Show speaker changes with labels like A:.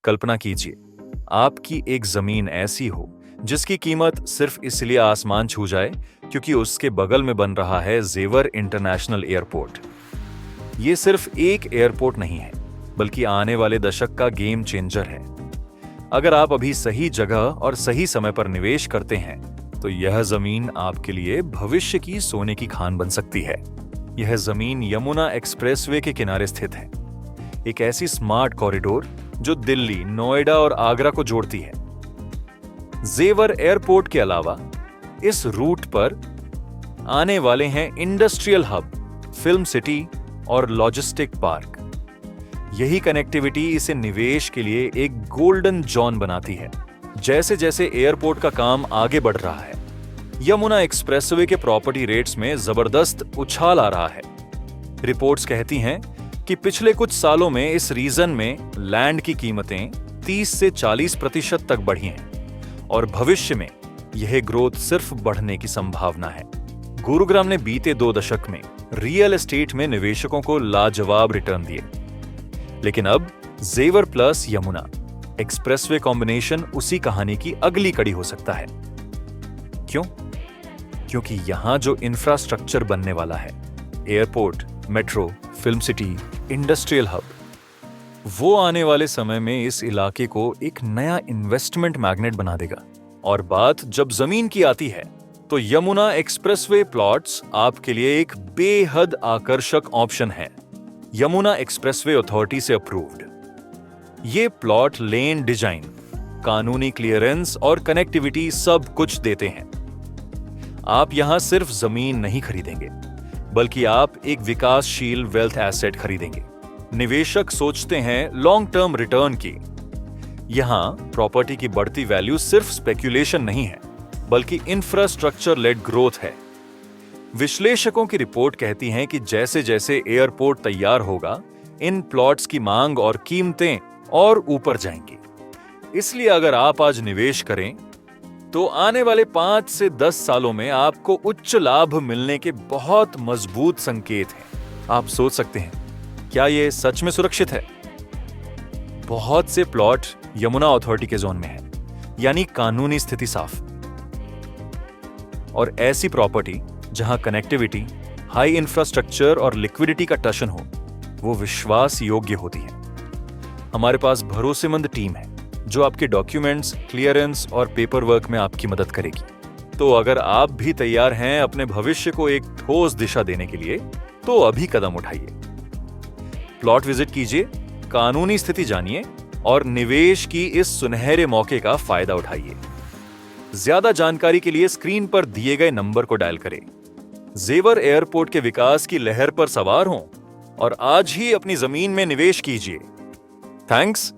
A: कल्पना कीजिए, आपकी एक जमीन ऐसी हो जिसकी कीमत सिर्फ इसलिए आसमान छू जाए क्योंकि उसके बगल में बन रहा है जेवर इंटरनेशनल एयरपोर्ट। ये सिर्फ एक एयरपोर्ट नहीं है, बल्कि आने वाले दशक का गेम चेंजर है। अगर आप अभी सही जगह और सही समय पर निवेश करते हैं, तो यह जमीन आपके लिए भविष्य की सोने की खान बन सकती है। यह जमीन यमुना एक्सप्रेसवे के किनारे स्थित है, एक ऐसी स्मार्ट कॉरिडोर जो दिल्ली, नोएडा और आगरा को जोड़ती है। जेवर एयरपोर्ट के अलावा इस रूट पर आने वाले हैं इंडस्ट्रियल हब, फिल्म सिटी और लॉजिस्टिक पार्क। यही कनेक्टिविटी इसे निवेश के लिए एक गोल्डन जॉन बनाती है। जैसे जैसे एयरपोर्ट का काम आगे बढ़ रहा है, यमुना एक्सप्रेसवे के प्रॉपर्टी रेट्स में जबरदस्त उछाल आ रहा है। रिपोर्ट्स कहती हैं कि पिछले कुछ सालों में इस रीजन में लैंड की कीमतें 30 से 40% तक बढ़ी हैं और भविष्य में यह ग्रोथ सिर्फ बढ़ने की संभावना है। गुरुग्राम ने बीते 2 दशक में रियल एस्टेट में निवेशकों को लाजवाब रिटर्न दिए, लेकिन अब जेवर प्लस यमुना एक्सप्रेसवे कॉम्बिनेशन उसी कहानी की अगली कड़ी हो सकता है। क्यों? क्योंकि यहां जो इंफ्रास्ट्रक्चर बनने वाला है, airport, metro, film city, industrial hub, वो आने वाले समय में इस इलाके को एक नया इन्वेस्टमेंट मैग्नेट बना देगा। और बात जब जमीन की आती है, तो यमुना एक्सप्रेसवे प्लॉट्स आपके लिए एक बेहद आकर्षक ऑप्शन है। यमुना एक्सप्रेसवे अथॉरिटी से अप्रूव्ड ये प्लॉट लेन डिजाइन, कानूनी क्लियरेंस और कनेक्टिविटी सब कुछ देते हैं। आप यहां सिर्फ जमीन नहीं खरीदेंगे, बल्कि आप एक विकासशील वेल्थ एसेट खरीदेंगे। निवेशक सोचते हैं लॉन्ग टर्म रिटर्न की। यहां प्रॉपर्टी की बढ़ती वैल्यू सिर्फ स्पेक्यूलेशन नहीं है, बल्कि इंफ्रास्ट्रक्चर लेड ग्रोथ है। विश्लेषकों की रिपोर्ट कहती है कि जैसे जैसे एयरपोर्ट तैयार होगा, इन प्लॉट्स की मांग और कीमतें और ऊपर जाएंगी। इसलिए अगर आप आज निवेश करें, तो आने वाले 5 से 10 सालों में आपको उच्च लाभ मिलने के बहुत मजबूत संकेत हैं। आप सोच सकते हैं, क्या यह सच में सुरक्षित है? बहुत से प्लॉट यमुना अथॉरिटी के जोन में है, यानी कानूनी स्थिति साफ। और ऐसी प्रॉपर्टी जहां कनेक्टिविटी, हाई इंफ्रास्ट्रक्चर और लिक्विडिटी का टशन हो, वो विश्वास योग्य होती है। हमारे पास भरोसेमंद टीम है जो आपके डॉक्यूमेंट्स, क्लियरेंस और पेपर वर्क में आपकी मदद करेगी। तो अगर आप भी तैयार हैं अपने भविष्य को एक ठोस दिशा देने के लिए, तो अभी कदम उठाइए। प्लॉट विजिट कीजिए, कानूनी स्थिति जानिए और निवेश की इस सुनहरे मौके का फायदा उठाइए। ज्यादा जानकारी के लिए स्क्रीन पर दिए गए नंबर को डायल करें। जेवर एयरपोर्ट के विकास की लहर पर सवार हों और आज ही अपनी जमीन में निवेश कीजिए। थैंक्स।